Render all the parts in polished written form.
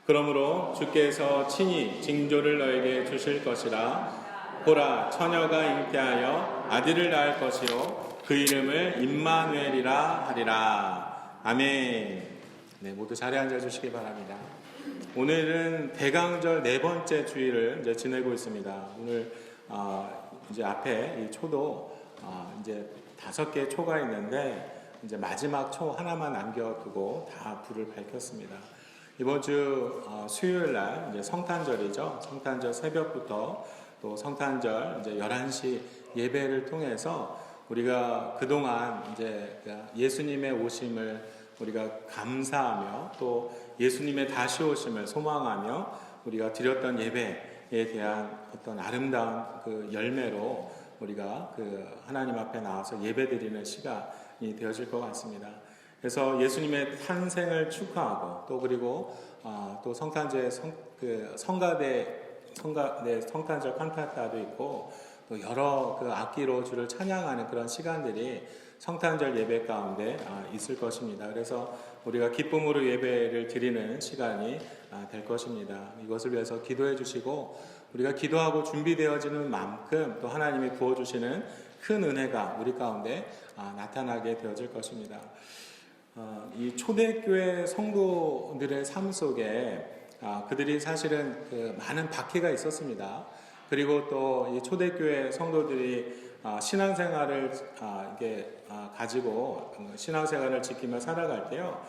그러므로 주께서 친히 징조를 너에게 주실 것이라. 보라, 처녀가 잉태하여 아들을 낳을 것이요 그 이름을 임마누엘이라 하리라. 아멘. 네, 모두 자리에 앉아 주시기 바랍니다. 오늘은 대강절 네 번째 주일을 이제 지내고 있습니다. 오늘 이제 앞에 이 초도 이제 5개의 초가 있는데 이제 마지막 초 하나만 남겨두고 다 불을 밝혔습니다. 이번 주 수요일 날 이제 성탄절이죠. 성탄절 새벽부터 또 성탄절 이제 11시 예배를 통해서 우리가 그동안 이제 예수님의 오심을 우리가 감사하며 또 예수님의 다시 오심을 소망하며 우리가 드렸던 예배에 대한 어떤 아름다운 그 열매로 우리가 그 하나님 앞에 나와서 예배드리는 시간이 되어질 것 같습니다. 그래서 예수님의 탄생을 축하하고 또 그리고 또 성탄절 성탄절 칸타타도 있고 또 여러 그 악기로 주를 찬양하는 그런 시간들이 성탄절 예배 가운데 있을 것입니다. 그래서 우리가 기쁨으로 예배를 드리는 시간이 될 것입니다. 이것을 위해서 기도해 주시고 우리가 기도하고 준비되어지는 만큼 또 하나님이 부어주시는 큰 은혜가 우리 가운데 나타나게 되어질 것입니다. 이 초대교회 성도들의 삶 속에 그들이 사실은 그 많은 박해가 있었습니다. 그리고 또 이 초대교회 성도들이 신앙생활을 가지고 신앙생활을 지키며 살아갈 때요,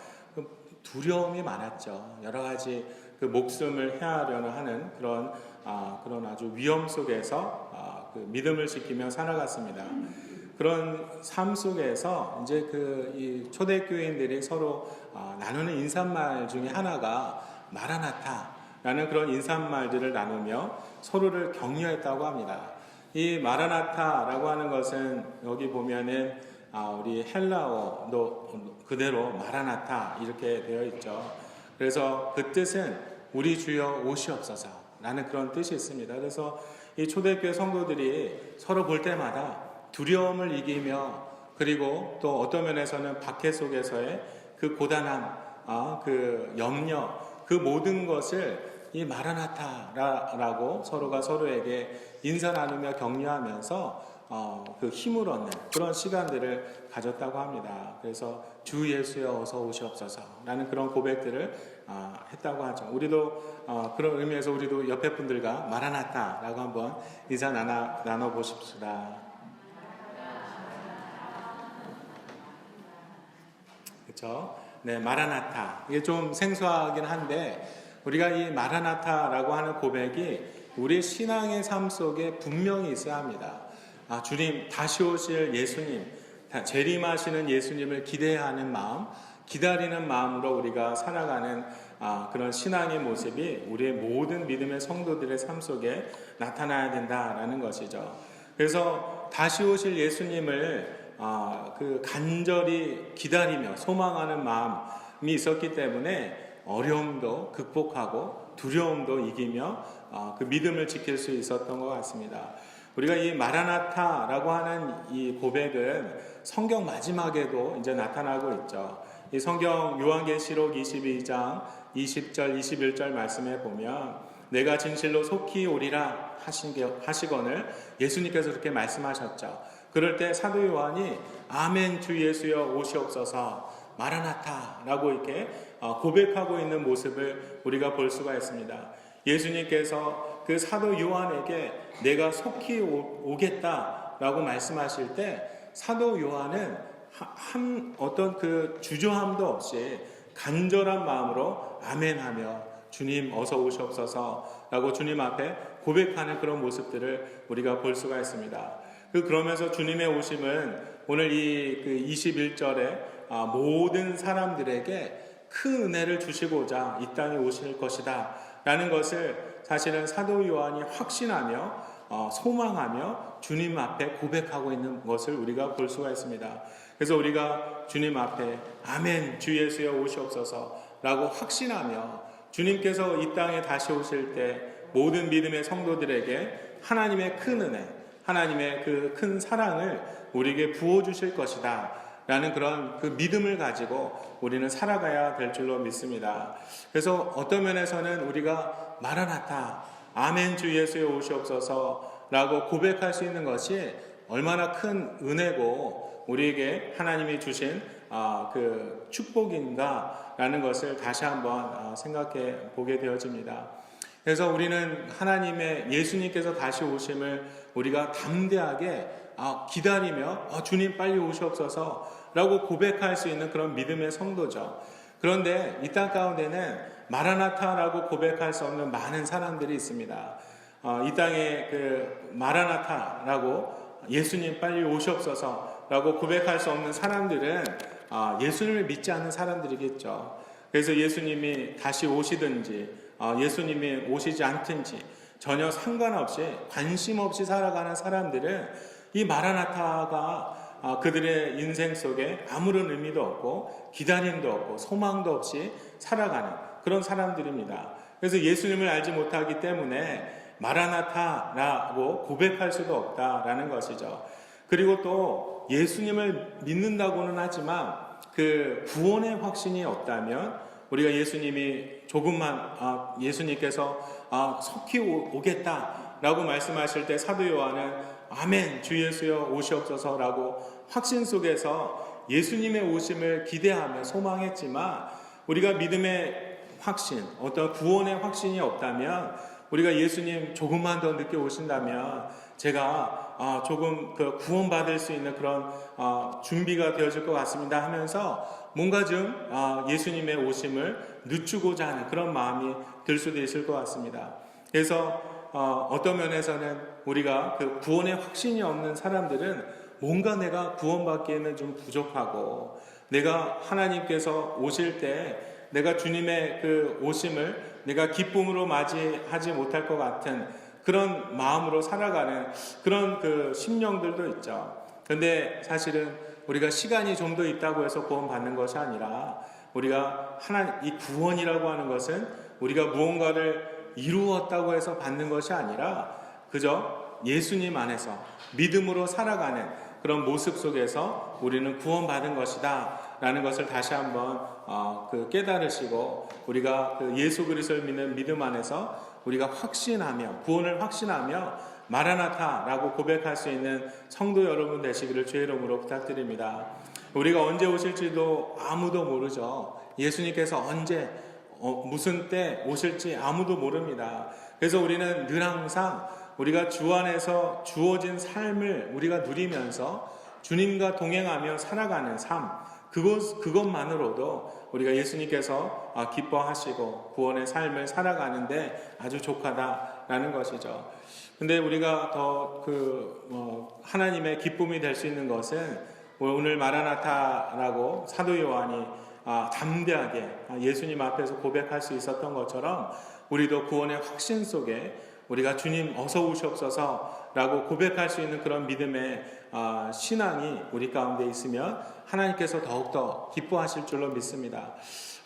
두려움이 많았죠. 여러 가지 그 목숨을 해하려는 하는 그런 아주 위험 속에서 그 믿음을 지키며 살아갔습니다. 그런 삶 속에서 이제 이 초대교인들이 서로 나누는 인사말 중에 하나가 마라나타라는 그런 인사말들을 나누며 서로를 격려했다고 합니다. 이 마라나타라고 하는 것은 여기 보면은 우리 헬라어도 그대로 마라나타 이렇게 되어 있죠. 그래서 그 뜻은 우리 주여 오시옵소서라는 그런 뜻이 있습니다. 그래서 이 초대교회 성도들이 서로 볼 때마다 두려움을 이기며 그리고 또 어떤 면에서는 박해 속에서의 그 고단함, 그 염려, 그 모든 것을 이 마라나타라고 서로가 서로에게 인사 나누며 격려하면서 그 힘을 얻는 그런 시간들을 가졌다고 합니다. 그래서 주 예수여 어서 오시옵소서라는 그런 고백들을 했다고 하죠. 우리도 그런 의미에서 우리도 옆에 분들과 마라나타라고 한번 인사 나눠 보십시다. 그렇죠? 네, 마라나타. 이게 좀 생소하긴 한데 우리가 이 마라나타라고 하는 고백이 우리 신앙의 삶 속에 분명히 있어야 합니다. 주님 다시 오실 예수님, 재림하시는 예수님을 기대하는 마음, 기다리는 마음으로 우리가 살아가는 그런 신앙의 모습이 우리의 모든 믿음의 성도들의 삶 속에 나타나야 된다라는 것이죠. 그래서 다시 오실 예수님을 그 간절히 기다리며 소망하는 마음이 있었기 때문에 어려움도 극복하고 두려움도 이기며 그 믿음을 지킬 수 있었던 것 같습니다. 우리가 이 마라나타라고 하는 이 고백은 성경 마지막에도 이제 나타나고 있죠. 이 성경 요한계시록 22장 20절 21절 말씀에 보면 내가 진실로 속히 오리라 하시거늘 예수님께서 그렇게 말씀하셨죠. 그럴 때 사도 요한이 아멘 주 예수여 오시옵소서 마라나타라고 이렇게 고백하고 있는 모습을 우리가 볼 수가 있습니다. 예수님께서 그 사도 요한에게 내가 속히 오겠다라고 말씀하실 때 사도 요한은 어떤 그 주저함도 없이 간절한 마음으로 아멘하며 주님 어서 오시옵소서라고 주님 앞에 고백하는 그런 모습들을 우리가 볼 수가 있습니다. 그러면서 주님의 오심은 오늘 이 21절에 모든 사람들에게 큰 은혜를 주시고자 이 땅에 오실 것이다 라는 것을 사실은 사도 요한이 확신하며 소망하며 주님 앞에 고백하고 있는 것을 우리가 볼 수가 있습니다. 그래서 우리가 주님 앞에 아멘 주 예수여 오시옵소서 라고 확신하며 주님께서 이 땅에 다시 오실 때 모든 믿음의 성도들에게 하나님의 큰 은혜, 하나님의 그 큰 사랑을 우리에게 부어주실 것이다 라는 그런 그 믿음을 가지고 우리는 살아가야 될 줄로 믿습니다. 그래서 어떤 면에서는 우리가 마라나타, 아멘 주 예수여 오시옵소서 라고 고백할 수 있는 것이 얼마나 큰 은혜고 우리에게 하나님이 주신 그 축복인가 라는 것을 다시 한번 생각해 보게 되어집니다. 그래서 우리는 하나님의 예수님께서 다시 오심을 우리가 담대하게 기다리며 주님 빨리 오시옵소서 라고 고백할 수 있는 그런 믿음의 성도죠. 그런데 이 땅 가운데는 마라나타라고 고백할 수 없는 많은 사람들이 있습니다. 이 땅에 그 마라나타라고 예수님 빨리 오시옵소서 라고 고백할 수 없는 사람들은 예수님을 믿지 않는 사람들이겠죠. 그래서 예수님이 다시 오시든지 예수님이 오시지 않든지 전혀 상관없이 관심 없이 살아가는 사람들은 이 마라나타가 그들의 인생 속에 아무런 의미도 없고 기다림도 없고 소망도 없이 살아가는 그런 사람들입니다. 그래서 예수님을 알지 못하기 때문에 마라나타라고 고백할 수도 없다라는 것이죠. 그리고 또 예수님을 믿는다고는 하지만 그 구원의 확신이 없다면 우리가 예수님이 조금만 예수님께서 속히 오겠다라고 말씀하실 때 사도 요한은 아멘 주 예수여 오시옵소서라고 확신 속에서 예수님의 오심을 기대하며 소망했지만 우리가 믿음의 확신, 어떤 구원의 확신이 없다면 우리가 예수님 조금만 더 늦게 오신다면 제가 조금 그 구원받을 수 있는 그런 준비가 되어질 것 같습니다 하면서 뭔가 좀 예수님의 오심을 늦추고자 하는 그런 마음이 들 수도 있을 것 같습니다. 그래서 어떤 면에서는 우리가 그 구원의 확신이 없는 사람들은 뭔가 내가 구원받기에는 좀 부족하고 내가 하나님께서 오실 때 내가 주님의 그 오심을 내가 기쁨으로 맞이하지 못할 것 같은 그런 마음으로 살아가는 그런 그 심령들도 있죠. 그런데 사실은 우리가 시간이 좀 더 있다고 해서 구원받는 것이 아니라 우리가 이 구원이라고 하는 것은 우리가 무언가를 이루었다고 해서 받는 것이 아니라 그저 예수님 안에서 믿음으로 살아가는 그런 모습 속에서 우리는 구원받은 것이다 라는 것을 다시 한번 깨달으시고 우리가 그 예수 그리스도를 믿는 믿음 안에서 우리가 확신하며 구원을 확신하며 마라나타라고 고백할 수 있는 성도 여러분 되시기를 주의 이름으로 부탁드립니다. 우리가 언제 오실지도 아무도 모르죠. 예수님께서 언제 무슨 때 오실지 아무도 모릅니다. 그래서 우리는 늘 항상 우리가 주 안에서 주어진 삶을 우리가 누리면서 주님과 동행하며 살아가는 삶 그것만으로도 우리가 예수님께서 기뻐하시고 구원의 삶을 살아가는데 아주 족하다라는 것이죠. 근데 우리가 더 하나님의 기쁨이 될 수 있는 것은 오늘 마라나타라고 사도 요한이 담대하게 예수님 앞에서 고백할 수 있었던 것처럼 우리도 구원의 확신 속에 우리가 주님 어서 오시옵소서 라고 고백할 수 있는 그런 믿음의 신앙이 우리 가운데 있으면 하나님께서 더욱더 기뻐하실 줄로 믿습니다.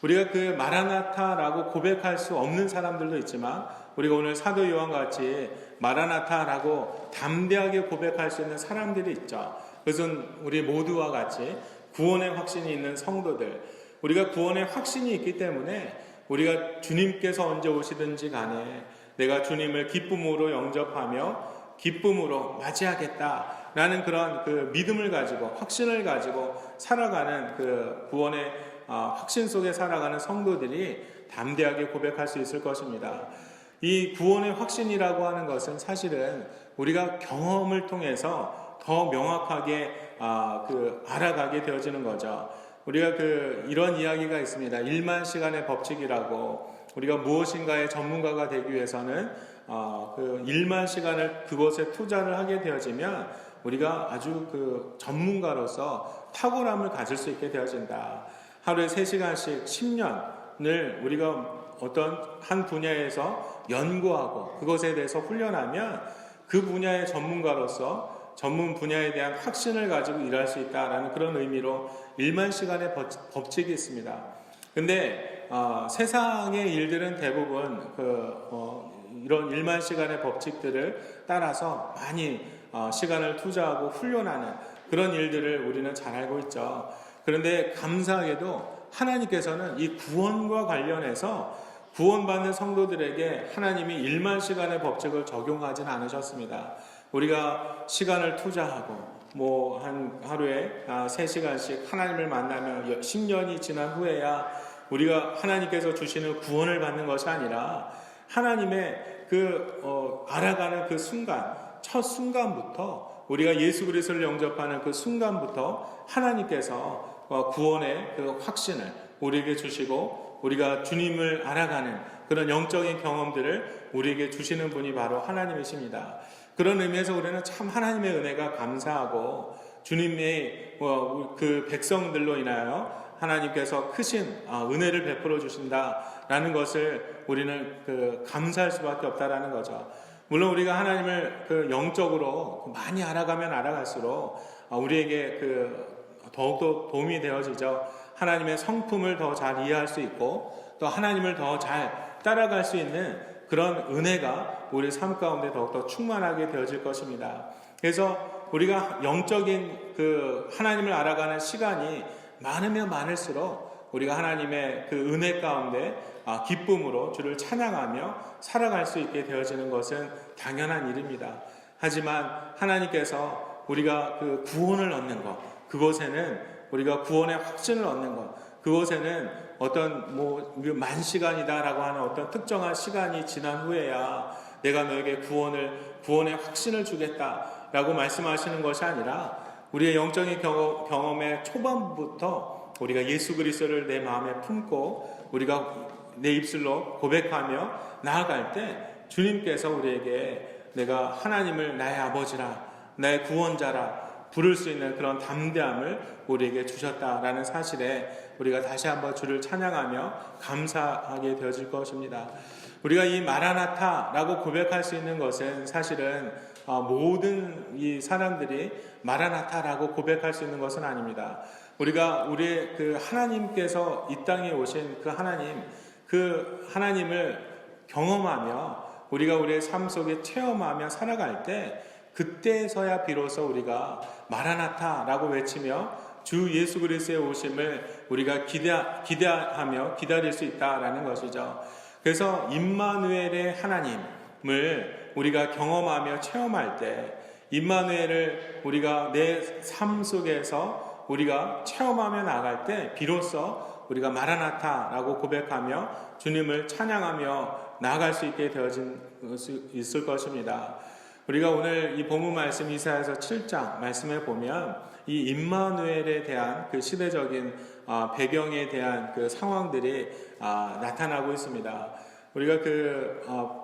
우리가 그 마라나타라고 고백할 수 없는 사람들도 있지만 우리가 오늘 사도 요한같이 마라나타라고 담대하게 고백할 수 있는 사람들이 있죠. 그것은 우리 모두와 같이 구원의 확신이 있는 성도들, 우리가 구원의 확신이 있기 때문에 우리가 주님께서 언제 오시든지 간에 내가 주님을 기쁨으로 영접하며 기쁨으로 맞이하겠다라는 그런 그 믿음을 가지고 확신을 가지고 살아가는 그 구원의 확신 속에 살아가는 성도들이 담대하게 고백할 수 있을 것입니다. 이 구원의 확신이라고 하는 것은 사실은 우리가 경험을 통해서 더 명확하게 알아가게 되어지는 거죠. 우리가 이런 이야기가 있습니다. 1만 시간의 법칙이라고 우리가 무엇인가의 전문가가 되기 위해서는 1만 시간을 그것에 투자를 하게 되어지면 우리가 아주 전문가로서 탁월함을 가질 수 있게 되어진다. 하루에 3시간씩 10년을 우리가 어떤 한 분야에서 연구하고 그것에 대해서 훈련하면 그 분야의 전문가로서 전문 분야에 대한 확신을 가지고 일할 수 있다라는 그런 의미로 1만 시간의 법칙이 있습니다. 근데 세상의 일들은 대부분 이런 1만 시간의 법칙들을 따라서 많이 시간을 투자하고 훈련하는 그런 일들을 우리는 잘 알고 있죠. 그런데 감사하게도 하나님께서는 이 구원과 관련해서 구원받는 성도들에게 하나님이 1만 시간의 법칙을 적용하진 않으셨습니다. 우리가 시간을 투자하고 한 하루에 3시간씩 하나님을 만나면 10년이 지난 후에야 우리가 하나님께서 주시는 구원을 받는 것이 아니라 하나님의 알아가는 그 순간, 첫 순간부터 우리가 예수 그리스도를 영접하는 그 순간부터 하나님께서 구원의 그 확신을 우리에게 주시고 우리가 주님을 알아가는 그런 영적인 경험들을 우리에게 주시는 분이 바로 하나님이십니다. 그런 의미에서 우리는 참 하나님의 은혜가 감사하고 주님의 그 백성들로 인하여 하나님께서 크신 은혜를 베풀어 주신다라는 것을 우리는 감사할 수밖에 없다라는 거죠. 물론 우리가 하나님을 영적으로 많이 알아가면 알아갈수록 우리에게 더욱더 도움이 되어지죠. 하나님의 성품을 더 잘 이해할 수 있고 또 하나님을 더 잘 따라갈 수 있는 그런 은혜가 우리 삶 가운데 더욱더 충만하게 되어질 것입니다. 그래서 우리가 영적인 하나님을 알아가는 시간이 많으면 많을수록 우리가 하나님의 그 은혜 가운데 기쁨으로 주를 찬양하며 살아갈 수 있게 되어지는 것은 당연한 일입니다. 하지만 하나님께서 우리가 그 구원을 얻는 것, 그곳에는 우리가 구원의 확신을 얻는 것, 그곳에는 어떤 10,000시간이다라고 하는 어떤 특정한 시간이 지난 후에야 내가 너에게 구원의 확신을 주겠다라고 말씀하시는 것이 아니라 우리의 영적인 경험의 초반부터 우리가 예수 그리스도를 내 마음에 품고 우리가 내 입술로 고백하며 나아갈 때 주님께서 우리에게 내가 하나님을 나의 아버지라, 나의 구원자라 부를 수 있는 그런 담대함을 우리에게 주셨다라는 사실에 우리가 다시 한번 주를 찬양하며 감사하게 되어질 것입니다. 우리가 이 마라나타라고 고백할 수 있는 것은 사실은 모든 이 사람들이 마라나타라고 고백할 수 있는 것은 아닙니다. 우리가 우리의 하나님께서 이 땅에 오신 그 하나님을 경험하며 우리가 우리의 삶 속에 체험하며 살아갈 때 그때서야 비로소 우리가 마라나타라고 외치며 주 예수 그리스도의 오심을 우리가 기대하며 기다릴 수 있다라는 것이죠. 그래서 임마누엘의 하나님을 우리가 경험하며 체험할 때 임마누엘을 우리가 내 삶 속에서 우리가 체험하며 나갈 때 비로소 우리가 마라나타라고 고백하며 주님을 찬양하며 나아갈 수 있게 되어진 수 있을 것입니다. 우리가 오늘 이 본문 말씀 이사야서 7장 말씀에 보면 이 임마누엘에 대한 그 시대적인 배경에 대한 그 상황들이 나타나고 있습니다. 우리가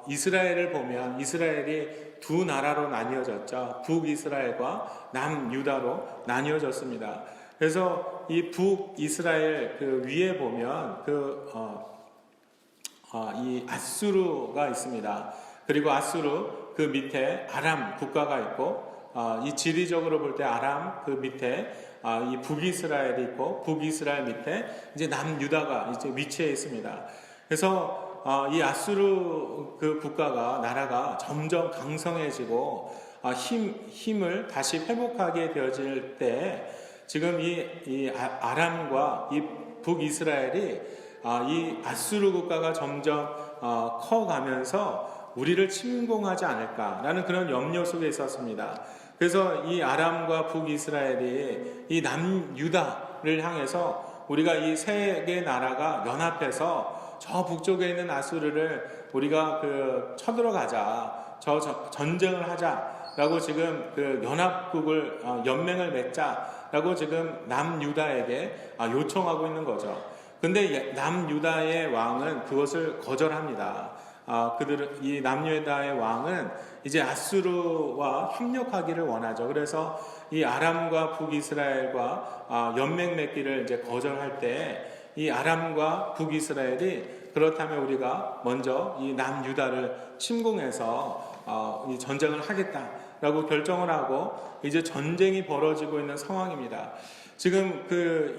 이스라엘을 보면 이스라엘이 두 나라로 나뉘어졌죠. 북이스라엘과 남유다로 나뉘어졌습니다. 그래서 이 북이스라엘 위에 보면 이 아수르가 있습니다. 그리고 아수르 그 밑에 아람 국가가 있고 이 지리적으로 볼 때 아람 그 밑에 이 북이스라엘이 있고 북이스라엘 밑에 이제 남유다가 이제 위치해 있습니다. 그래서 이 아수르 그 나라가 점점 강성해지고 힘을 다시 회복하게 되어질 때 지금 이 아람과 이 북이스라엘이 이 아수르 국가가 점점 커가면서 우리를 침공하지 않을까라는 그런 염려 속에 있었습니다. 그래서 이 아람과 북이스라엘이 이 남유다를 향해서 우리가 이 세 개 나라가 연합해서 저 북쪽에 있는 아수르를 우리가 쳐들어가자, 전쟁을 하자라고 지금 연맹을 맺자라고 지금 남유다에게 요청하고 있는 거죠. 근데 남유다의 왕은 그것을 거절합니다. 이 남유다의 왕은 이제 아수르와 협력하기를 원하죠. 그래서 이 아람과 북이스라엘과 연맹 맺기를 이제 거절할 때 이 아람과 북이스라엘이 그렇다면 우리가 먼저 이 남유다를 침공해서 이 전쟁을 하겠다라고 결정을 하고 이제 전쟁이 벌어지고 있는 상황입니다. 지금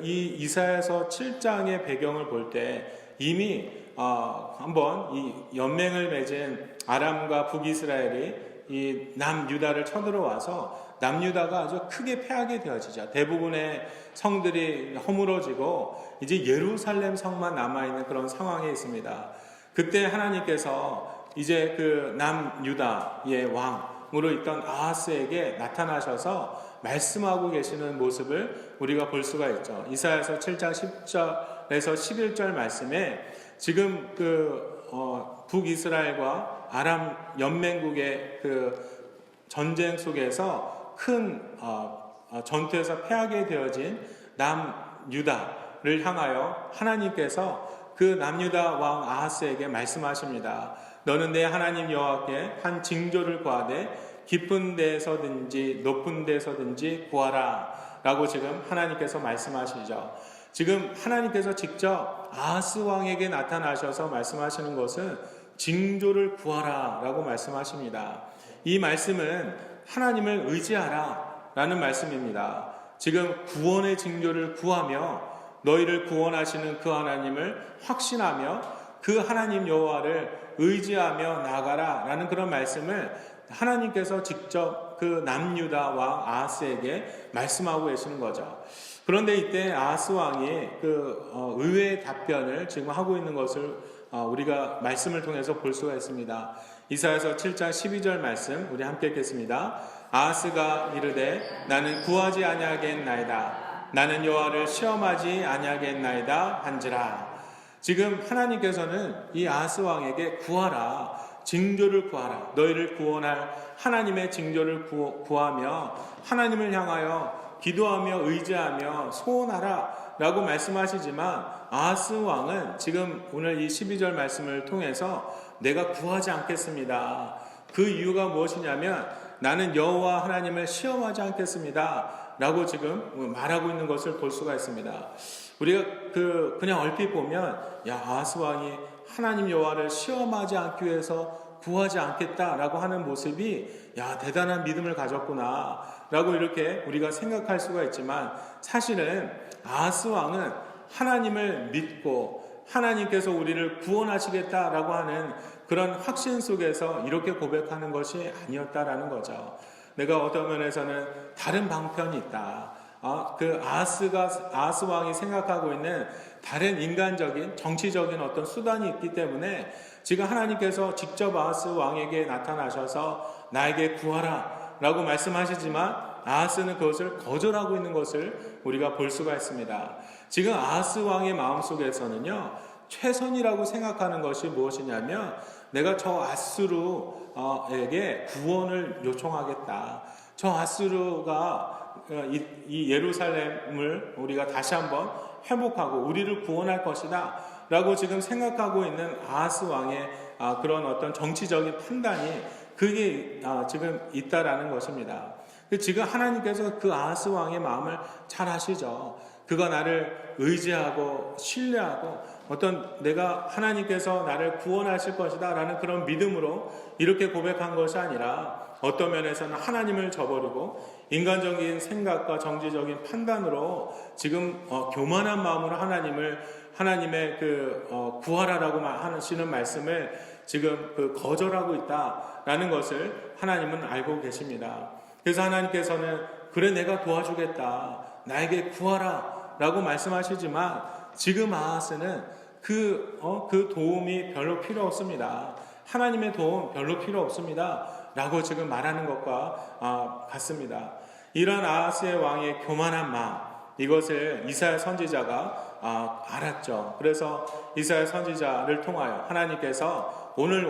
이 이사야서 7장의 배경을 볼 때 이미 한번 이 연맹을 맺은 아람과 북이스라엘이 이 남유다를 쳐들어와서 남유다가 아주 크게 패하게 되어지죠. 대부분의 성들이 허물어지고 이제 예루살렘 성만 남아있는 그런 상황에 있습니다. 그때 하나님께서 이제 그 남유다의 왕으로 있던 아하스에게 나타나셔서 말씀하고 계시는 모습을 우리가 볼 수가 있죠. 이사야서 7장 10절에서 11절 말씀에 지금 북이스라엘과 아람 연맹국의 그 전쟁 속에서 큰 전투에서 패하게 되어진 남유다를 향하여 하나님께서 그 남유다 왕 아하스에게 말씀하십니다. 너는 내 하나님 여호와께 한 징조를 구하되 깊은 데서든지 높은 데서든지 구하라 라고 지금 하나님께서 말씀하시죠. 지금 하나님께서 직접 아하스 왕에게 나타나셔서 말씀하시는 것은 징조를 구하라 라고 말씀하십니다. 이 말씀은 하나님을 의지하라 라는 말씀입니다. 지금 구원의 징조를 구하며 너희를 구원하시는 그 하나님을 확신하며 그 하나님 여호와를 의지하며 나가라 라는 그런 말씀을 하나님께서 직접 그 남유다 왕 아하스에게 말씀하고 계시는 거죠. 그런데 이때 아하스 왕이 의외의 답변을 지금 하고 있는 것을 우리가 말씀을 통해서 볼 수가 있습니다. 이사야서 7장 12절 말씀 우리 함께 읽겠습니다. 아하스가 이르되 나는 구하지 아니하겠나이다. 나는 여호와를 시험하지 아니하겠나이다 한지라. 지금 하나님께서는 이 아하스 왕에게 구하라, 징조를 구하라, 너희를 구원할 하나님의 징조를 구하며 하나님을 향하여 기도하며 의지하며 소원하라 라고 말씀하시지만 아하스 왕은 지금 오늘 이 12절 말씀을 통해서 내가 구하지 않겠습니다. 그 이유가 무엇이냐면 나는 여호와 하나님을 시험하지 않겠습니다 라고 지금 말하고 있는 것을 볼 수가 있습니다. 우리가 그냥 얼핏 보면 아하스 왕이 하나님 여호와를 시험하지 않기 위해서 구하지 않겠다라고 하는 모습이 대단한 믿음을 가졌구나 라고 이렇게 우리가 생각할 수가 있지만 사실은 아하스 왕은 하나님을 믿고 하나님께서 우리를 구원하시겠다라고 하는 그런 확신 속에서 이렇게 고백하는 것이 아니었다라는 거죠. 내가 어떤 면에서는 다른 방편이 있다. 아하스 왕이 생각하고 있는 다른 인간적인 정치적인 어떤 수단이 있기 때문에 지금 하나님께서 직접 아하스 왕에게 나타나셔서 나에게 구하라 라고 말씀하시지만 아하스는 그것을 거절하고 있는 것을 우리가 볼 수가 있습니다. 지금 아하스 왕의 마음속에서는요, 최선이라고 생각하는 것이 무엇이냐면 내가 저 아수르에게 구원을 요청하겠다. 저 아수르가 이 예루살렘을 우리가 다시 한번 회복하고 우리를 구원할 것이다 라고 지금 생각하고 있는 아하스 왕의 그런 어떤 정치적인 판단이 그게 지금 있다라는 것입니다. 지금 하나님께서 그 아하스 왕의 마음을 잘 아시죠. 그가 나를 의지하고 신뢰하고 어떤 내가 하나님께서 나를 구원하실 것이다 라는 그런 믿음으로 이렇게 고백한 것이 아니라 어떤 면에서는 하나님을 저버리고 인간적인 생각과 정치적인 판단으로 지금 교만한 마음으로 하나님의 구하라라고 하시는 말씀을 지금 거절하고 있다라는 것을 하나님은 알고 계십니다. 그래서 하나님께서는 그래 내가 도와주겠다 나에게 구하라 라고 말씀하시지만 지금 아하스는 그 도움이 별로 필요 없습니다. 하나님의 도움 별로 필요 없습니다 라고 지금 말하는 것과 같습니다. 이런 아하스의 왕의 교만한 마음, 이것을 이사야 선지자가 알았죠. 그래서 이사야 선지자를 통하여 하나님께서 오늘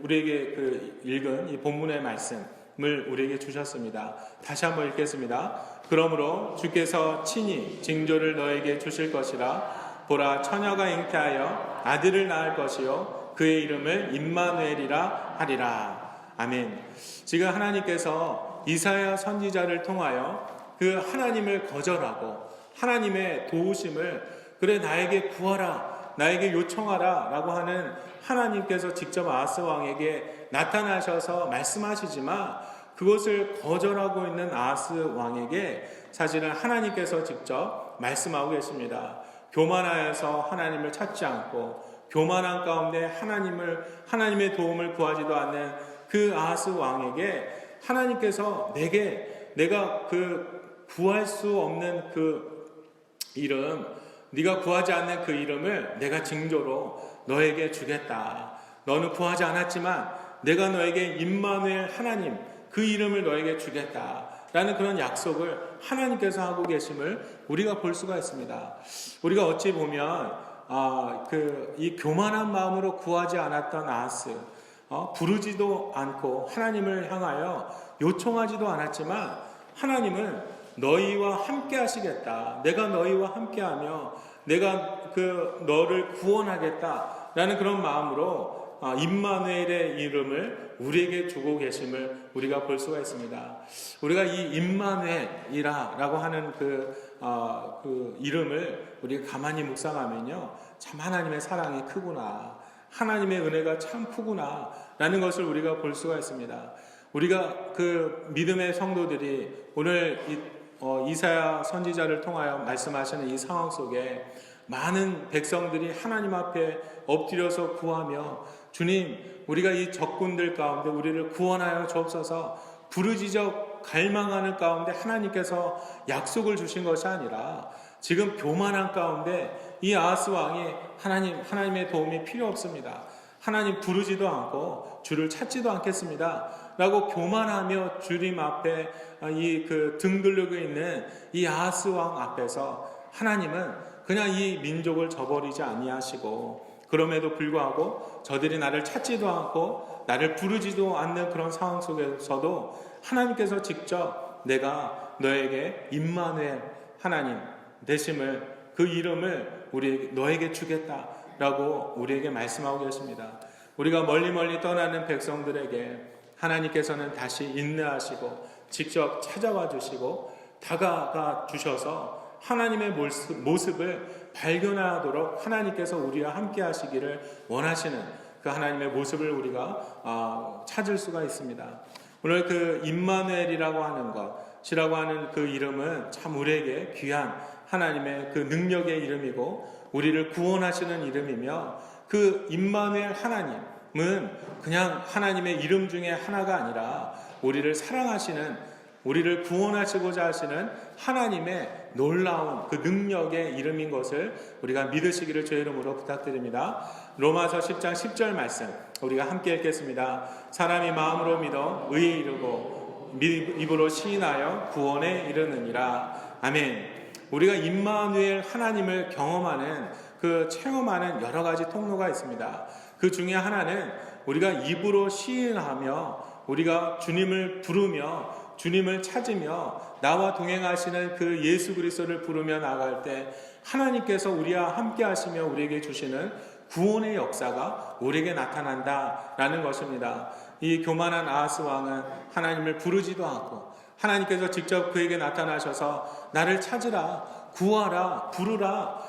우리에게 읽은 이 본문의 말씀을 우리에게 주셨습니다. 다시 한번 읽겠습니다. 그러므로 주께서 친히 징조를 너에게 주실 것이라. 보라, 처녀가 잉태하여 아들을 낳을 것이요 그의 이름을 임마누엘이라 하리라. 아멘. 지금 하나님께서 이사야 선지자를 통하여 그 하나님을 거절하고 하나님의 도우심을 그래 나에게 구하라 나에게 요청하라 라고 하는 하나님께서 직접 아하스 왕에게 나타나셔서 말씀하시지만 그것을 거절하고 있는 아하스 왕에게 사실은 하나님께서 직접 말씀하고 계십니다. 교만하여서 하나님을 찾지 않고 교만한 가운데 하나님의 도움을 구하지도 않는 그 아하스 왕에게 하나님께서 내게 내가 그 구할 수 없는 그 이름, 네가 구하지 않는 그 이름을 내가 징조로 너에게 주겠다. 너는 구하지 않았지만 내가 너에게 임마누엘 하나님 그 이름을 너에게 주겠다. 라는 그런 약속을 하나님께서 하고 계심을 우리가 볼 수가 있습니다. 우리가 어찌 보면 이 교만한 마음으로 구하지 않았던 아하스, 부르지도 않고 하나님을 향하여 요청하지도 않았지만 하나님은 너희와 함께 하시겠다. 내가 너희와 함께 하며 내가 너를 구원하겠다. 라는 그런 마음으로 임마누엘의 이름을 우리에게 주고 계심을 우리가 볼 수가 있습니다. 우리가 이 임마누엘이라고 하는 그 이름을 우리가 가만히 묵상하면요, 참 하나님의 사랑이 크구나, 하나님의 은혜가 참 크구나 라는 것을 우리가 볼 수가 있습니다. 우리가 그 믿음의 성도들이 오늘 이사야 선지자를 통하여 말씀하시는 이 상황 속에 많은 백성들이 하나님 앞에 엎드려서 구하며, 주님, 우리가 이 적군들 가운데 우리를 구원하여 주옵소서, 부르짖어 갈망하는 가운데 하나님께서 약속을 주신 것이 아니라 지금 교만한 가운데 이 아하스 왕이 하나님의 도움이 필요 없습니다, 하나님 부르지도 않고 주를 찾지도 않겠습니다 라고 교만하며 주님 앞에 등 들르고 있는 이 아하스 왕 앞에서 하나님은 그냥 이 민족을 저버리지 아니하시고, 그럼에도 불구하고 저들이 나를 찾지도 않고 나를 부르지도 않는 그런 상황 속에서도 하나님께서 직접 내가 너에게 임마누엘 하나님 되심을, 그 이름을 너에게 주겠다라고 우리에게 말씀하고 계십니다. 우리가 멀리 떠나는 백성들에게 하나님께서는 다시 인내하시고 직접 찾아와 주시고 다가가 주셔서 하나님의 모습을 발견하도록 하나님께서 우리와 함께 하시기를 원하시는 그 하나님의 모습을 우리가 찾을 수가 있습니다. 오늘 그 임마누엘이라고 하는 것이라고 하는 그 이름은 참 우리에게 귀한 하나님의 그 능력의 이름이고 우리를 구원하시는 이름이며, 그 임마누엘 하나님은 그냥 하나님의 이름 중에 하나가 아니라 우리를 사랑하시는, 우리를 구원하시고자 하시는 하나님의 놀라운 그 능력의 이름인 것을 우리가 믿으시기를 주의 이름으로 부탁드립니다. 로마서 10장 10절 말씀 우리가 함께 읽겠습니다. 사람이 마음으로 믿어 의에 이르고 입으로 시인하여 구원에 이르느니라. 아멘. 우리가 임마누엘 하나님을 경험하는, 체험하는 여러 가지 통로가 있습니다. 그 중에 하나는 우리가 입으로 시인하며 우리가 주님을 부르며 주님을 찾으며 나와 동행하시는 그 예수 그리스도를 부르며 나갈 때 하나님께서 우리와 함께 하시며 우리에게 주시는 구원의 역사가 우리에게 나타난다라는 것입니다. 이 교만한 아하스 왕은 하나님을 부르지도 않고 하나님께서 직접 그에게 나타나셔서 나를 찾으라, 구하라, 부르라,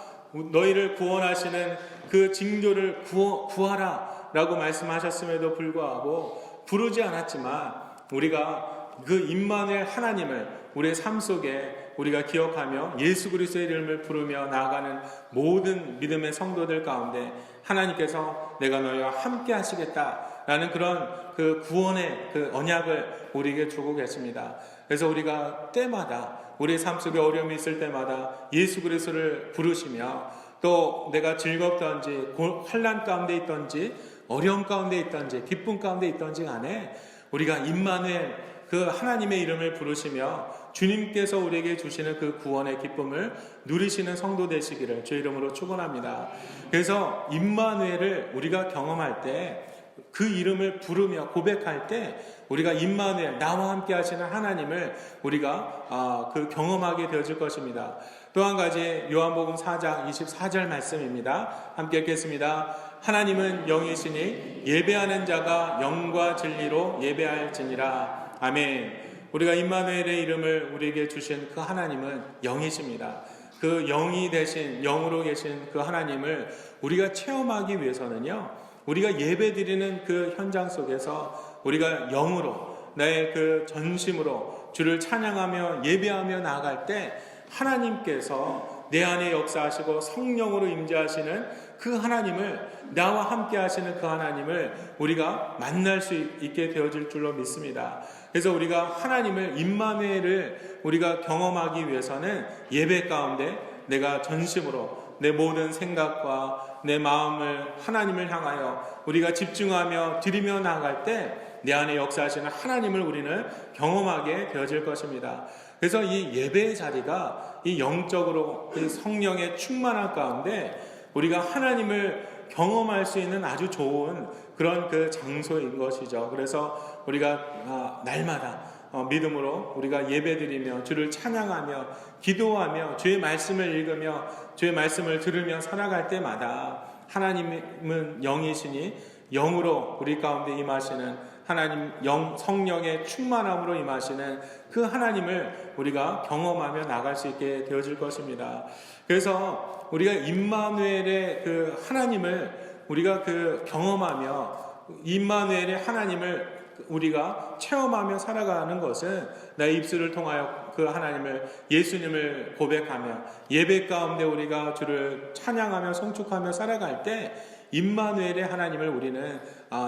너희를 구원하시는 그 징조를 구하라 라고 말씀하셨음에도 불구하고 부르지 않았지만 우리가 그 임마누엘 하나님을 우리의 삶 속에 우리가 기억하며 예수 그리스도의 이름을 부르며 나아가는 모든 믿음의 성도들 가운데 하나님께서 내가 너희와 함께 하시겠다라는 그런 그 구원의 그 언약을 우리에게 주고 계십니다. 그래서 우리가 때마다 우리의 삶 속에 어려움이 있을 때마다 예수 그리스도를 부르시며, 또 내가 즐겁던지 환난 가운데 있던지 어려움 가운데 있던지 기쁨 가운데 있던지 간에 우리가 임마누엘 그 하나님의 이름을 부르시며 주님께서 우리에게 주시는 그 구원의 기쁨을 누리시는 성도 되시기를 주의 이름으로 축원합니다. 그래서 임마누엘을 우리가 경험할 때, 그 이름을 부르며 고백할 때 우리가 임마누엘, 나와 함께 하시는 하나님을 우리가 경험하게 되어질 것입니다. 또 한 가지 요한복음 4장 24절 말씀입니다. 함께 읽겠습니다. 하나님은 영이시니 예배하는 자가 영과 진리로 예배할지니라. 아멘. 우리가 임마누엘의 이름을 우리에게 주신 그 하나님은 영이십니다. 그 영이 되신, 영으로 계신 그 하나님을 우리가 체험하기 위해서는요, 우리가 예배드리는 그 현장 속에서 우리가 영으로, 나의 그 전심으로 주를 찬양하며 예배하며 나아갈 때 하나님께서 내 안에 역사하시고 성령으로 임재하시는 그 하나님을, 나와 함께 하시는 그 하나님을 우리가 만날 수 있게 되어질 줄로 믿습니다. 그래서 우리가 하나님을, 임마누엘을 우리가 경험하기 위해서는 예배 가운데 내가 전심으로 내 모든 생각과 내 마음을 하나님을 향하여 우리가 집중하며 드리며 나아갈 때 내 안에 역사하시는 하나님을 우리는 경험하게 되어질 것입니다. 그래서 이 예배의 자리가 이 영적으로 이 성령의 충만한 가운데 우리가 하나님을 경험할 수 있는 아주 좋은 그런 그 장소인 것이죠. 그래서 우리가 날마다 믿음으로 우리가 예배드리며 주를 찬양하며 기도하며 주의 말씀을 읽으며 주의 말씀을 들으며 살아갈 때마다 하나님은 영이시니 영으로 우리 가운데 임하시는 하나님 성령의 충만함으로 임하시는 그 하나님을 우리가 경험하며 나갈 수 있게 되어질 것입니다. 그래서 우리가 임마누엘의 그 하나님을 우리가 그 경험하며 임마누엘의 하나님을 우리가 체험하며 살아가는 것은 나의 입술을 통하여 그 하나님을, 예수님을 고백하며 예배 가운데 우리가 주를 찬양하며 송축하며 살아갈 때 임마누엘의 하나님을 우리는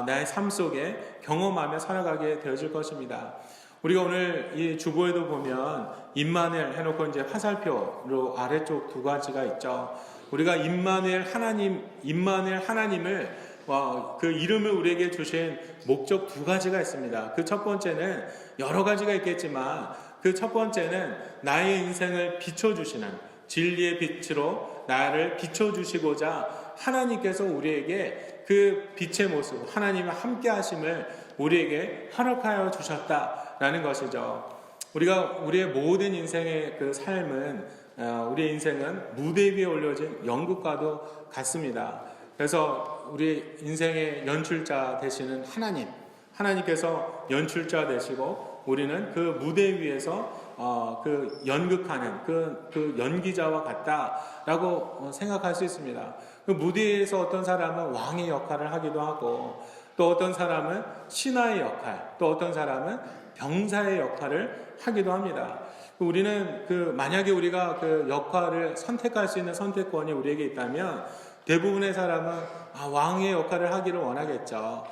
나의 삶 속에 경험하며 살아가게 되어질 것입니다. 우리가 오늘 이 주보에도 보면 임마누엘 해놓고 이제 화살표로 아래쪽 두 가지가 있죠. 우리가 임마누엘 하나님을 그 이름을 우리에게 주신 목적 두 가지가 있습니다. 그 첫 번째는 여러 가지가 있겠지만 그 첫 번째는 나의 인생을 비춰주시는 진리의 빛으로 나를 비춰주시고자 하나님께서 우리에게 그 빛의 모습, 하나님의 함께 하심을 우리에게 허락하여 주셨다라는 것이죠. 우리가 우리의 모든 인생의 그 삶은, 우리의 인생은 무대 위에 올려진 연극과도 같습니다. 그래서 우리 인생의 연출자 되시는 하나님께서 연출자 되시고 우리는 그 무대 위에서 그 연극하는 그 연기자와 같다라고 생각할 수 있습니다. 그 무대에서 어떤 사람은 왕의 역할을 하기도 하고 또 어떤 사람은 신하의 역할, 또 어떤 사람은 병사의 역할을 하기도 합니다. 우리는 만약에 우리가 그 역할을 선택할 수 있는 선택권이 우리에게 있다면 대부분의 사람은 왕의 역할을 하기를 원하겠죠.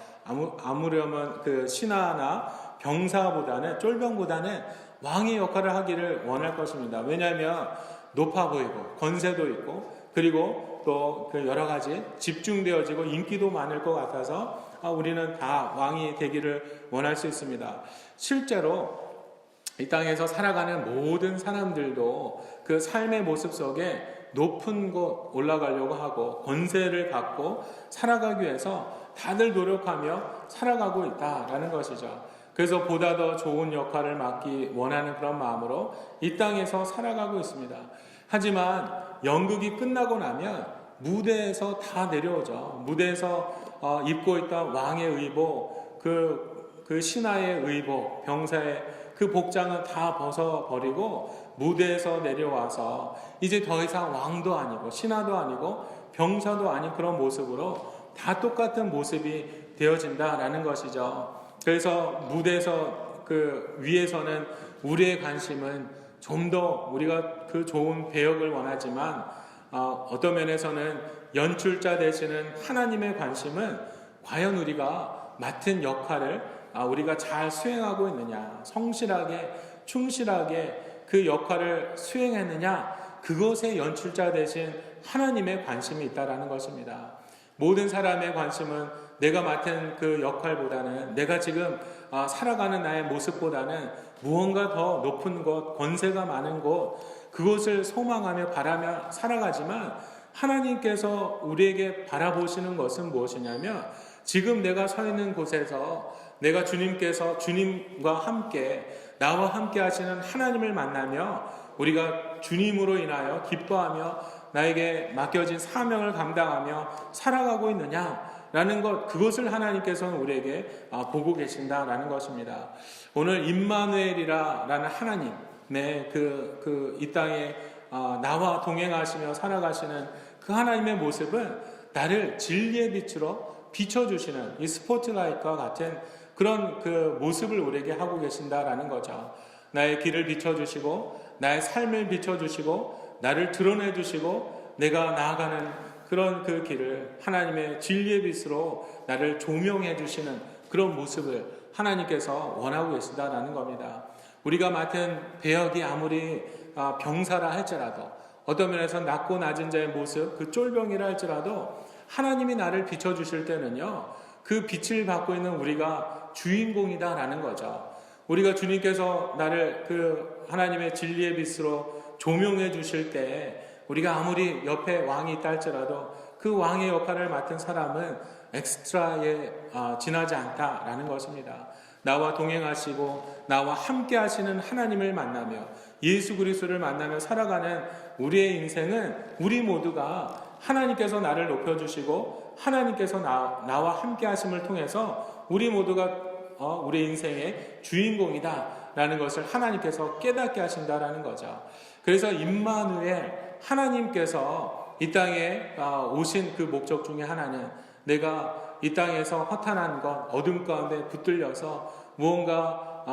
아무려면 그 신하나 병사보다는, 쫄병보다는 왕의 역할을 하기를 원할 것입니다. 왜냐하면 높아 보이고 권세도 있고 그리고 또 그 여러 가지 집중되어지고 인기도 많을 것 같아서 우리는 다 왕이 되기를 원할 수 있습니다. 실제로 이 땅에서 살아가는 모든 사람들도 그 삶의 모습 속에 높은 곳 올라가려고 하고 권세를 갖고 살아가기 위해서 다들 노력하며 살아가고 있다라는 것이죠. 그래서 보다 더 좋은 역할을 맡기 원하는 그런 마음으로 이 땅에서 살아가고 있습니다. 하지만 연극이 끝나고 나면 무대에서 다 내려오죠. 무대에서 입고 있던 왕의 의복, 그 신하의 의복, 병사의 그 복장은 다 벗어버리고 무대에서 내려와서 이제 더 이상 왕도 아니고 신하도 아니고 병사도 아닌 그런 모습으로 다 똑같은 모습이 되어진다라는 것이죠. 그래서 무대에서 그 위에서는 우리의 관심은 좀 더 우리가 그 좋은 배역을 원하지만 어떤 면에서는 연출자 되시는 하나님의 관심은 과연 우리가 맡은 역할을 우리가 잘 수행하고 있느냐, 성실하게 충실하게 그 역할을 수행했느냐, 그것에 연출자 되신 하나님의 관심이 있다라는 것입니다. 모든 사람의 관심은 내가 맡은 그 역할보다는, 내가 지금 살아가는 나의 모습보다는 무언가 더 높은 곳, 권세가 많은 곳, 그것을 소망하며 바라며 살아가지만 하나님께서 우리에게 바라보시는 것은 무엇이냐면 지금 내가 서 있는 곳에서 내가 주님과 함께, 나와 함께 하시는 하나님을 만나며 우리가 주님으로 인하여 기뻐하며 나에게 맡겨진 사명을 감당하며 살아가고 있느냐라는 것, 그것을 하나님께서는 우리에게 보고 계신다라는 것입니다. 오늘 임마누엘이라는 하나님의 이 땅에 나와 동행하시며 살아가시는 그 하나님의 모습은 나를 진리의 빛으로 비춰주시는 이 스포트라이트와 같은 그런 그 모습을 우리에게 하고 계신다라는 거죠. 나의 길을 비춰주시고 나의 삶을 비춰주시고 나를 드러내 주시고 내가 나아가는 그런 그 길을 하나님의 진리의 빛으로 나를 조명해 주시는 그런 모습을 하나님께서 원하고 계시다라는 겁니다. 우리가 맡은 배역이 아무리 병사라 할지라도, 어떤 면에서 낮고 낮은 자의 모습, 그 쫄병이라 할지라도 하나님이 나를 비춰주실 때는요, 그 빛을 받고 있는 우리가 주인공이다라는 거죠. 우리가 주님께서 나를 그 하나님의 진리의 빛으로 조명해 주실 때, 우리가 아무리 옆에 왕이 있다 할지라도 그 왕의 역할을 맡은 사람은 엑스트라에 지나지 않다라는 것입니다. 나와 동행하시고 나와 함께 하시는 하나님을 만나며 예수 그리스도를 만나며 살아가는 우리의 인생은 우리 모두가 하나님께서 나를 높여주시고 하나님께서 나와 함께 하심을 통해서 우리 모두가 우리 인생의 주인공이다라는 것을 하나님께서 깨닫게 하신다라는 거죠. 그래서 임마누엘, 하나님께서 이 땅에 오신 그 목적 중에 하나는 내가 이 땅에서 허탄한 것, 어둠 가운데 붙들려서 무언가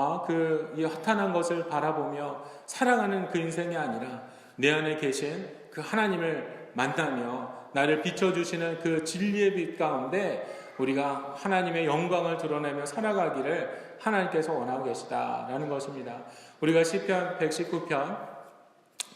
이 허탄한 것을 바라보며 살아가는 그 인생이 아니라 내 안에 계신 그 하나님을 만나며 나를 비춰주시는 그 진리의 빛 가운데 우리가 하나님의 영광을 드러내며 살아가기를 하나님께서 원하고 계시다라는 것입니다. 우리가 시편 119편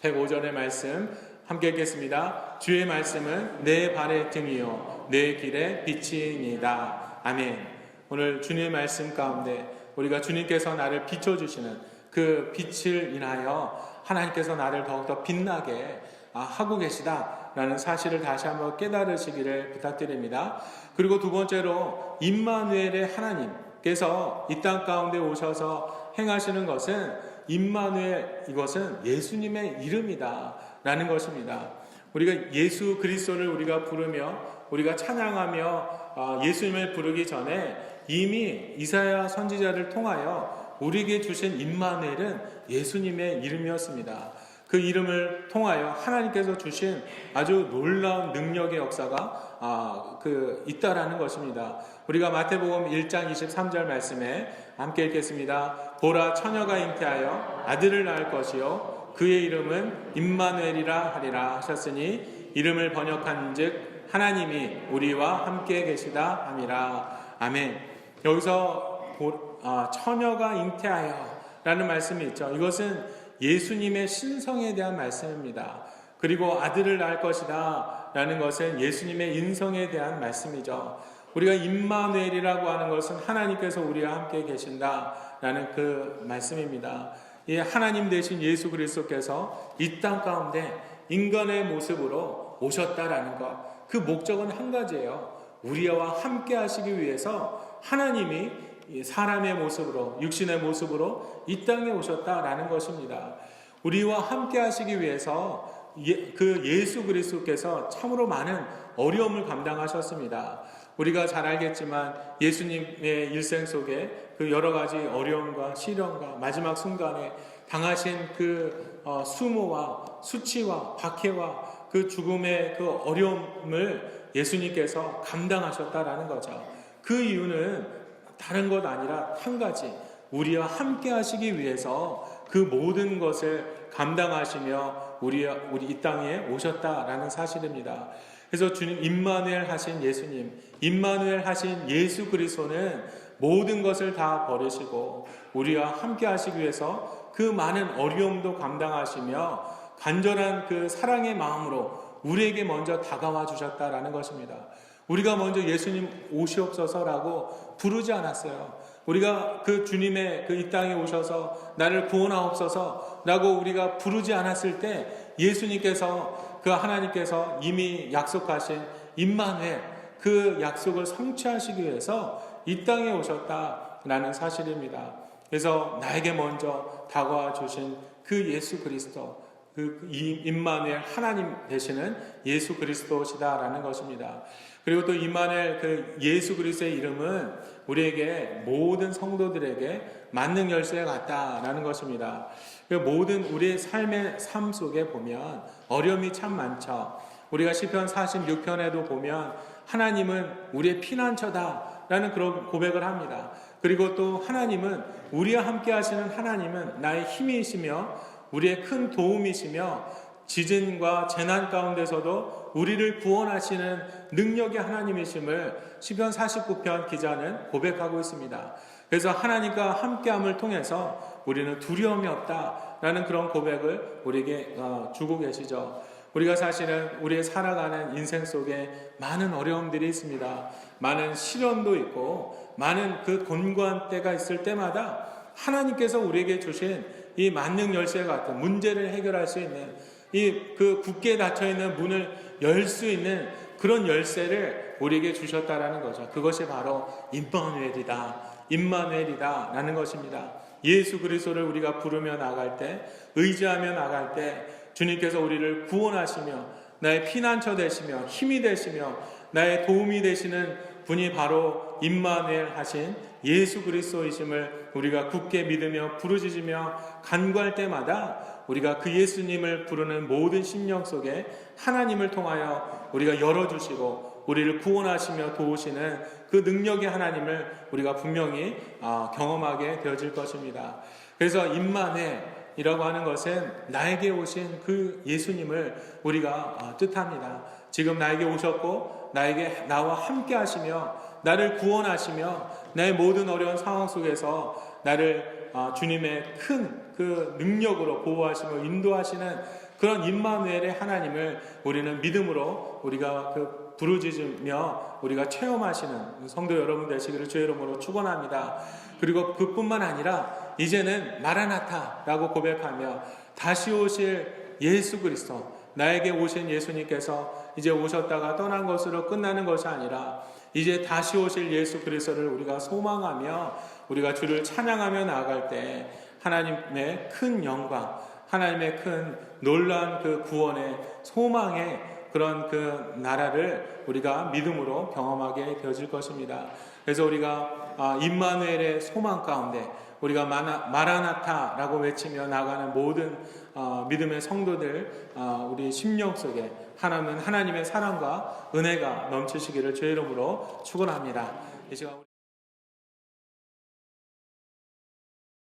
105절의 말씀 함께 읽겠습니다. 주의 말씀은 내 발의 등이요 내 길의 빛이니이다. 아멘. 오늘 주님의 말씀 가운데 우리가 주님께서 나를 비춰주시는 그 빛을 인하여 하나님께서 나를 더욱더 빛나게 하고 계시다라는 사실을 다시 한번 깨달으시기를 부탁드립니다. 그리고 두 번째로 임마누엘의 하나님께서 이 땅 가운데 오셔서 행하시는 것은 임마누엘, 이것은 예수님의 이름이다 라는 것입니다. 우리가 예수 그리스도를 우리가 부르며 우리가 찬양하며 예수님을 부르기 전에 이미 이사야 선지자를 통하여 우리에게 주신 임마누엘은 예수님의 이름이었습니다. 그 이름을 통하여 하나님께서 주신 아주 놀라운 능력의 역사가 있다라는 것입니다. 우리가 마태복음 1장 23절 말씀에 함께 읽겠습니다. 보라, 처녀가 잉태하여 아들을 낳을 것이요 그의 이름은 임마누엘이라 하리라 하셨으니 이름을 번역한즉 하나님이 우리와 함께 계시다 함이라. 아멘. 여기서 처녀가 잉태하여 라는 말씀이 있죠. 이것은 예수님의 신성에 대한 말씀입니다. 그리고 아들을 낳을 것이다 라는 것은 예수님의 인성에 대한 말씀이죠. 우리가 임마누엘이라고 하는 것은 하나님께서 우리와 함께 계신다 라는 그 말씀입니다. 이 하나님 대신 예수 그리스도께서 이 땅 가운데 인간의 모습으로 오셨다라는 것, 그 목적은 한 가지예요. 우리와 함께 하시기 위해서 하나님이 사람의 모습으로, 육신의 모습으로 이 땅에 오셨다라는 것입니다. 우리와 함께 하시기 위해서 그 예수 그리스도께서 참으로 많은 어려움을 감당하셨습니다. 우리가 잘 알겠지만 예수님의 일생 속에 그 여러 가지 어려움과 시련과 마지막 순간에 당하신 그 수모와 수치와 박해와 그 죽음의 그 어려움을 예수님께서 감당하셨다라는 거죠. 그 이유는 다른 것 아니라 한 가지, 우리와 함께 하시기 위해서 그 모든 것을 감당하시며 우리 이 땅에 오셨다라는 사실입니다. 그래서 주님, 임마누엘 하신 예수님, 임마누엘 하신 예수 그리스도는 모든 것을 다 버리시고 우리와 함께 하시기 위해서 그 많은 어려움도 감당하시며 간절한 그 사랑의 마음으로 우리에게 먼저 다가와 주셨다라는 것입니다. 우리가 먼저 예수님 오시옵소서라고 부르지 않았어요. 우리가 그 주님의 그 이 땅에 오셔서 나를 구원하옵소서라고 우리가 부르지 않았을 때 예수님께서, 그 하나님께서 이미 약속하신 임마누엘, 그 약속을 성취하시기 위해서 이 땅에 오셨다라는 사실입니다. 그래서 나에게 먼저 다가와 주신 그 예수 그리스도, 그 임마누엘, 하나님 되시는 예수 그리스도시다라는 것입니다. 그리고 또 임마누엘, 그 예수 그리스도의 이름은 우리에게, 모든 성도들에게 만능 열쇠 같다라는 것입니다. 모든 우리의 삶 속에 보면 어려움이 참 많죠. 우리가 시편 46편에도 보면 하나님은 우리의 피난처다라는 그런 고백을 합니다. 그리고 또 하나님은, 우리와 함께 하시는 하나님은 나의 힘이시며 우리의 큰 도움이시며 지진과 재난 가운데서도 우리를 구원하시는 능력의 하나님이심을 시편 49편 기자는 고백하고 있습니다. 그래서 하나님과 함께함을 통해서 우리는 두려움이 없다라는 그런 고백을 우리에게 주고 계시죠. 우리가 사실은 우리의 살아가는 인생 속에 많은 어려움들이 있습니다. 많은 시련도 있고 많은 그 곤고한 때가 있을 때마다 하나님께서 우리에게 주신 이 만능 열쇠 같은 문제를 해결할 수 있는 그 굳게 닫혀있는 문을 열 수 있는 그런 열쇠를 우리에게 주셨다라는 거죠. 그것이 바로 임마누엘이다 라는 것입니다. 예수 그리스도를 우리가 부르며 나갈 때, 의지하며 나갈 때 주님께서 우리를 구원하시며 나의 피난처 되시며 힘이 되시며 나의 도움이 되시는 분이 바로 임마누엘 하신 예수 그리스도이심을 우리가 굳게 믿으며 부르짖으며 간구할 때마다 우리가 그 예수님을 부르는 모든 심령 속에 하나님을 통하여 우리가 열어주시고 우리를 구원하시며 도우시는 그 능력의 하나님을 우리가 분명히 경험하게 되어질 것입니다. 그래서 임마누엘이라고 하는 것은 나에게 오신 그 예수님을 우리가 뜻합니다. 지금 나에게 오셨고 나와 함께 하시며 나를 구원하시며 나의 모든 어려운 상황 속에서 나를 주님의 큰 그 능력으로 보호하시며 인도하시는 그런 임마누엘의 하나님을 우리는 믿음으로 우리가 그 부르짖으며 우리가 체험하시는 성도 여러분 되시기를 주의 이름으로 축원합니다. 그리고 그뿐만 아니라 이제는 마라나타라고 고백하며 다시 오실 예수 그리스도, 나에게 오신 예수님께서 이제 오셨다가 떠난 것으로 끝나는 것이 아니라 이제 다시 오실 예수 그리스도를 우리가 소망하며 우리가 주를 찬양하며 나아갈 때 하나님의 큰 영광, 하나님의 큰 놀라운 그 구원의 소망의 그런 그 나라를 우리가 믿음으로 경험하게 되어질 것입니다. 그래서 우리가 임마누엘의 소망 가운데 우리가 마라나타라고 외치며 나가는 모든 믿음의 성도들 우리 심령 속에 하나님의 사랑과 은혜가 넘치시기를 주의 이름으로 축원합니다. 이 시간